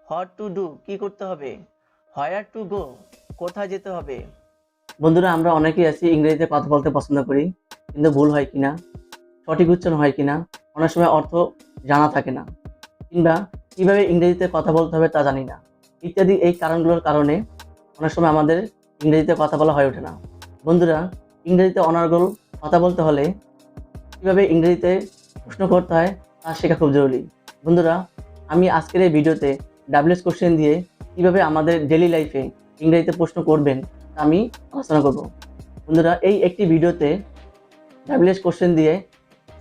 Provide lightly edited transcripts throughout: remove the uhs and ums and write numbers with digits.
What to do কি করতে হবে, হোয়ার টু গো কোথায় যেতে হবে। বন্ধুরা, আমরা অনেকেই আছি ইংরেজিতে কথা বলতে পছন্দ করি, কিন্তু ভুল হয় কিনা, সঠিক উচ্চারণ হয় কিনা, অনেক সময় অর্থ জানা থাকে না, কিংবা কিভাবে ইংরেজিতে কথা বলতে হবে তা জানি না, ইত্যাদি এই কারণগুলোর কারণে অনেক সময় আমাদের ইংরেজিতে কথা বলা হয়ে ওঠে না। বন্ধুরা, ইংরেজিতে অনর্গল কথা বলতে হলে কিভাবে ইংরেজিতে প্রশ্ন করতে হয় তা শেখা খুব জরুরি। বন্ধুরা, আমি আজকের এই ভিডিওতে ডাব্লিউএস কোশ্চেন দিয়ে কিভাবে আমাদের ডেইলি লাইফে ইংরেজিতে প্রশ্ন করবেন তা আমি আলোচনা করব। বন্ধুরা, এই একটি ভিডিওতে ডাব্লিউএস কোশ্চেন দিয়ে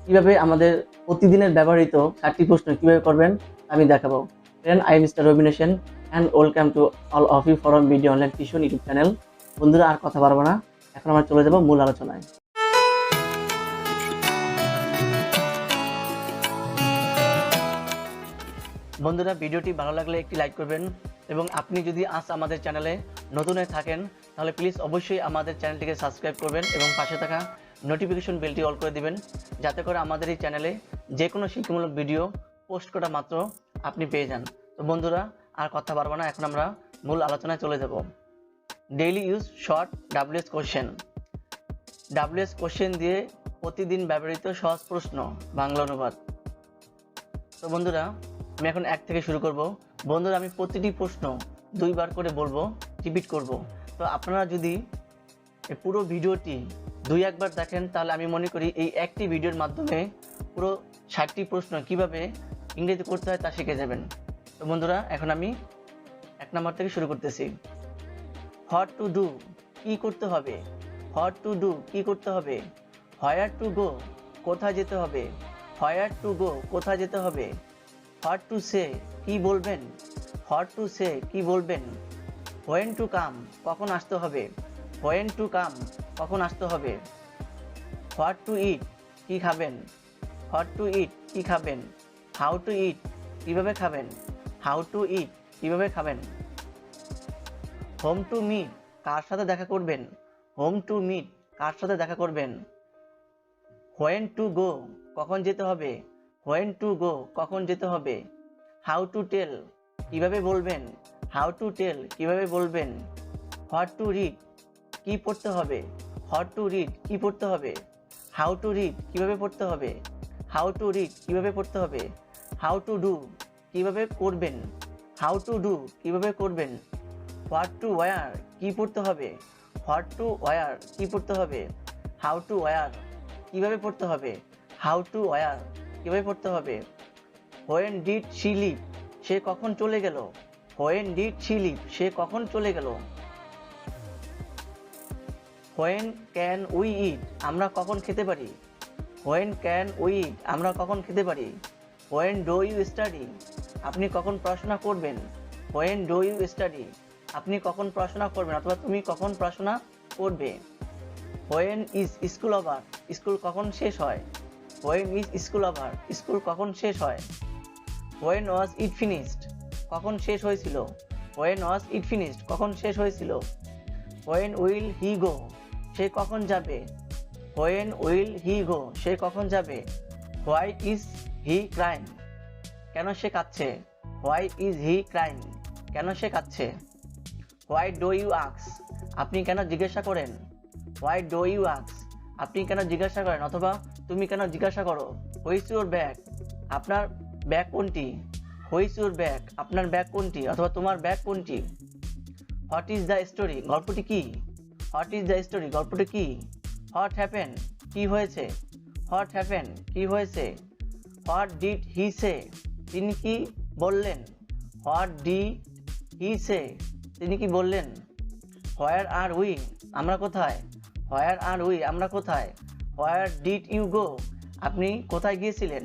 কিভাবে আমাদের প্রতিদিনের ব্যবহৃত 4টি প্রশ্ন কিভাবে করবেন আমি দেখাবো। ফ্রেন্ড, আই মিস্টার রবিনেশন and welcome to all of you from video online tuition YouTube channel. বন্ধুরা, আর কথা বাড়বো না, এখন আমরা চলে যাব মূল আলোচনায়। বন্ধুরা, ভিডিওটি ভালো লাগলে একটি লাইক করবেন এবং আপনি যদি আজ আমাদের চ্যানেলে নতুন হয়ে থাকেন তাহলে প্লিজ অবশ্যই আমাদের চ্যানেলটিকে সাবস্ক্রাইব করবেন এবং পাশে থাকা নোটিফিকেশন বেলটি অল করে দিবেন, যাতে করে আমাদের এই চ্যানেলে যে কোনো শিক্ষামূলক ভিডিও পোস্ট করা মাত্র আপনি পেয়ে যান। তো বন্ধুরা, আর কথা বাড়বো না, এখন আমরা মূল আলোচনায় চলে যাব। Daily use short WS question. WS question দিয়ে প্রতিদিন ব্যবহৃত সহজ প্রশ্ন বাংলা অনুবাদ। তো বন্ধুরা, আমি এখন 1 থেকে শুরু করব। বন্ধুরা, আমি প্রতিটি প্রশ্ন 2 বার করে বলবো, রিপিট করব। তো আপনারা যদি এই পুরো ভিডিওটি 2-1 বার দেখেন তাহলে আমি মনে করি এই একটি ভিডিওর মাধ্যমে পুরো 60টি প্রশ্ন কিভাবে ইংরেজি করতে হয় তা শিখে যাবেন। তো বন্ধুরা, এখন আমি 1 নম্বর থেকে শুরু করতেছি। হোয়াট টু ডু কি করতে হবে, হোয়াট টু ডু কি করতে হবে, হোয়ার টু গো কোথায় যেতে হবে, হোয়ার টু গো কোথায় যেতে হবে, হোয়াট টু সে কি বলবেন, হোয়াট টু সে কি বলবেন, হোয়েন টু কাম কখন আসতে হবে, হোয়েন টু কাম কখন আসতে হবে, হোয়াট টু ইট কি খাবেন, হোয়াট টু ইট কি খাবেন, হাউ টু ইট কিভাবে খাবেন, হাউ টু ইট কিভাবে খাবেন, হোম টু মিট কার সাথে দেখা করবেন, হোম টু মিট কার সাথে দেখা করবেন, হোয়েন টু গো কখন যেতে হবে, হোয়েন টু গো কখন যেতে হবে, হাউ টু টেল কিভাবে বলবেন, হাউ টু টেল কিভাবে বলবেন, হোয়াট টু রিড কি পড়তে হবে, হোয়াট টু রিড কি পড়তে হবে, হাউ টু রিড কিভাবে পড়তে হবে, হাউ টু রিড কিভাবে পড়তে হবে, হাউ টু ডু কিভাবে করবেন, হাউ টু ডু কিভাবে করবেন, হোয়াট টু ওয়্যার কি পড়তে হবে, হোয়াট টু ওয়্যার কি পড়তে হবে, হাউ টু ওয়্যার কিভাবে পড়তে হবে, হাউ টু ওয়্যার কিভাবে পড়তে হবে, হোয়েন ডিড শি লিভ সে কখন চলে গেল, হোয়েন ডিড শি লিভ সে কখন চলে গেল, হোয়েন ক্যান উই ইট আমরা কখন খেতে পারি, হোয়েন ক্যান উই ইট আমরা কখন খেতে পারি, হোয়েন ডু ইউ স্টাডি আপনি কখন পড়াশোনা করবেন, হোয়েন ডু ইউ স্টাডি আপনি কখন পড়াশোনা করবেন অথবা তুমি কখন পড়াশোনা করবে, when is school over school কখন শেষ হয়, when is school over school কখন শেষ হয়, হোয়েন ওয়াজ ইট ফিনিশড কখন শেষ হয়েছিল, হোয়েন ওয়াজ ইট ফিনিশড কখন শেষ হয়েছিল, হোয়েন উইল হি গো সে কখন যাবে, হোয়েন উইল হি গো সে কখন যাবে, হোয়াই ইজ হি ক্রাইম কেন সে কাঁদছে, হোয়াই ইজ হি ক্রাইম কেন সে কাঁদছে, হোয়াই ডু ইউ আস্ক আপনি কেন জিজ্ঞাসা করেন, হোয়াই ডু ইউ আস্ক আপনি কেন জিজ্ঞাসা করেন অথবা তুমি কেন জিজ্ঞাসা করো, হুইচ ইউর ব্যাগ আপনার ব্যাগ কোনটি, হুইচ ইউর ব্যাগ আপনার ব্যাগ কোনটি অথবা তোমার ব্যাগ কোনটি, হোয়াট ইজ দ্য স্টোরি গল্পটি কি, হোয়াট ইজ দ্য স্টোরি গল্পটি কি, হোয়াট হ্যাপেন কি হয়েছে, হোয়াট হ্যাপেন কি হয়েছে, হোয়াট ডিড হি সে তিনি কি বললেন, হোয়াট ডিড হি সে তিনি কি বললেন, হোয়ার আর উই আমরা কোথায়, হোয়ার আর উই আমরা কোথায়, হোয়ার ডিড ইউ গো আপনি কোথায় গিয়েছিলেন,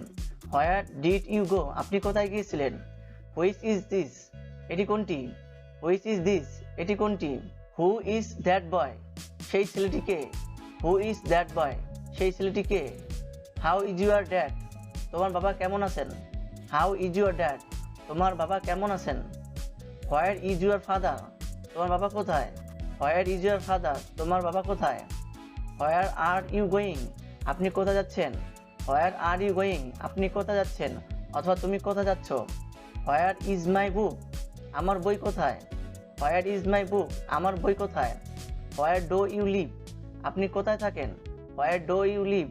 হোয়ার ডিড ইউ গো আপনি কোথায় গিয়েছিলেন, হুইচ ইজ দিস এটি কোনটি, হুইচ ইজ দিস এটি কোনটি, হু ইজ দ্যাট বয় সেই ছেলেটিকে, হু ইজ দ্যাট বয় সেই ছেলেটিকে, হাউ ইজ ইউর ড্যাড তোমার বাবা কেমন আছেন, হাউ ইজ ইউর ড্যাড তোমার বাবা কেমন আছেন, হোয়ার ইজ ইউর ফাদার তোমার বাবা কোথায়, হোয়ার ইজ ইউর ফাদার তোমার বাবা কোথায়, হোয়ার আর ইউ গোয়িং আপনি কোথায় যাচ্ছেন, হোয়ার আর ইউ গোয়িং আপনি কোথায় যাচ্ছেন অথবা তুমি কোথায় যাচ্ছ, হোয়ার ইজ মাই বুক আমার বই কোথায়? Where is my book? আমার বই কোথায়? Where do you live? আপনি কোথায় থাকেন? Where do you live?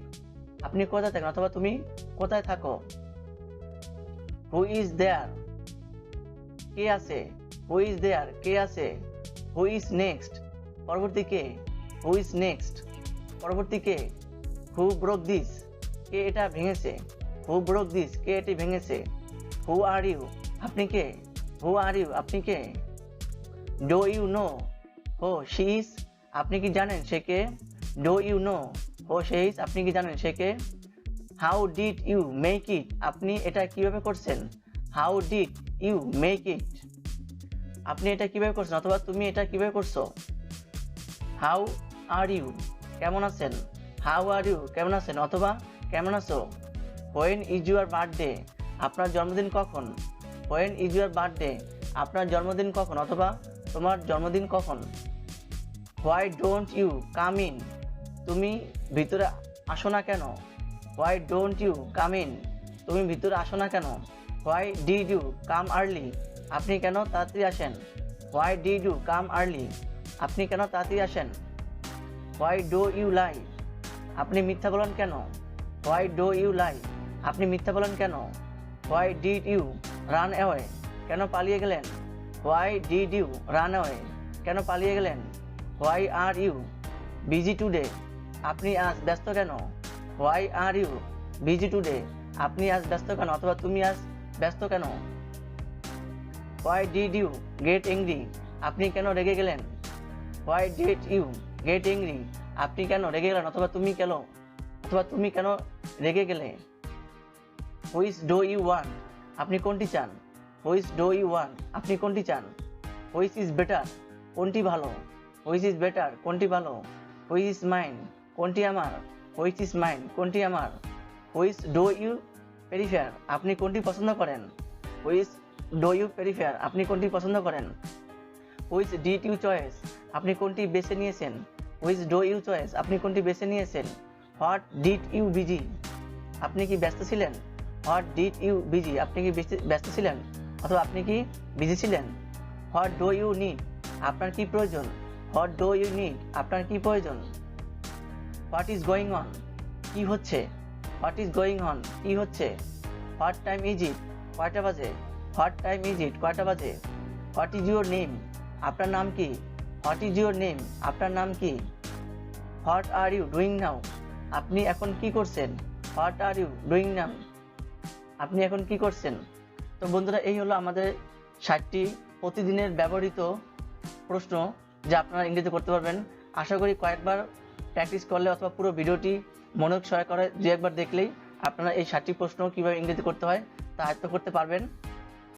আপনি কোথায় থাকেন অথবা তুমি কোথায় থাকো? Who is there? কে আছে? Who is there? কে আছে? Who is next? পরবর্তী কে? Who is next? পরবর্তী কে? Who broke this? কে এটা ভেঙেছে? Who broke this? কে এটি ভেঙেছে? Who are you? আপনি কে? Who are you? আপনি কে? Do you know who she is? আপনি কি জানেন সে কে? Do you know who she is? আপনি কি জানেন সে কে? How did you make it? আপনি এটা কিভাবে করছেন? How did you make it? আপনি এটা কিভাবে করছেন অথবা তুমি এটা কিভাবে করছো? How are you? কেমন আছেন? How are you? কেমন আছেন অথবা কেমন আছো? When is your birthday? আপনার জন্মদিন কখন? When is your birthday? আপনার জন্মদিন কখন অথবা তোমার জন্মদিন কখন? Why don't you come in? তুমি ভিতরে আসো না কেন? Why don't you come in? তুমি ভিতরে আসো না কেন? Why did you come early? আপনি কেন তাড়াতাড়ি আসেন? Why did you come early? আপনি কেন তাড়াতাড়ি আসেন? Why do you lie? আপনি মিথ্যা বলেন কেন? Why do you lie? আপনি মিথ্যা বলেন কেন? Why did you run away? কেন পালিয়ে গেলেন? Why did you run away? কেন পালিয়ে গেলেন? Why are you busy today? আপনি আজ ব্যস্ত কেন? Why are you busy today? আপনি আজ ব্যস্ত কেন অথবা তুমি আজ ব্যস্ত কেন? Why did you get angry? আপনি কেন রেগে গেলেন? Why did you get angry? আপনি কেন রেগে গেলেন অথবা তুমি কেন রেগে গেলে? Which do you want? আপনি কোনটি চান? Which do you want? আপনি কোনটি চান? Which is better? কোনটি ভালো? Which is better? কোনটি ভালো? Which is mine? কোনটি আমার? Which is mine? কোনটি আমার? Which do you prefer? আপনি কোনটি পছন্দ করেন? Which do you prefer? আপনি কোনটি পছন্দ করেন? Which did you choice? আপনি কোনটি বেছে নিয়েছেন? Which do you choice? আপনি কোনটি বেছে নিয়েছেন? What did you busy? আপনি কি ব্যস্ত ছিলেন? What did you busy? আপনি কি ব্যস্ত ছিলেন অথবা আপনি কি বিজি ছিলেন? What do you need? আপনার কি প্রয়োজন? What do you need? আপনার কি প্রয়োজন? What is going on? কি হচ্ছে? What is going on? কি হচ্ছে? What time is it? কয়টা বাজে? What time is it? কয়টা বাজে? What is your name? আপনার নাম কি? What is your name? আপনার নাম কি? What are you doing now? আপনি এখন কি করছেন? What are you doing now? আপনি এখন কি করছেন? তো বন্ধুরা, এই হলো আমাদের 60টি প্রতিদিনের ব্যবহৃত প্রশ্ন যা আপনারা ইংরেজিতে করতে পারবেন। আশা করি কয়েকবার প্র্যাকটিস করলে অথবা পুরো ভিডিওটি মনোযোগ সহকারে 2-1বার দেখলেই আপনারা এই 60টি প্রশ্ন কীভাবে ইংরেজি করতে হয় তা আয়ত্ত করতে পারবেন।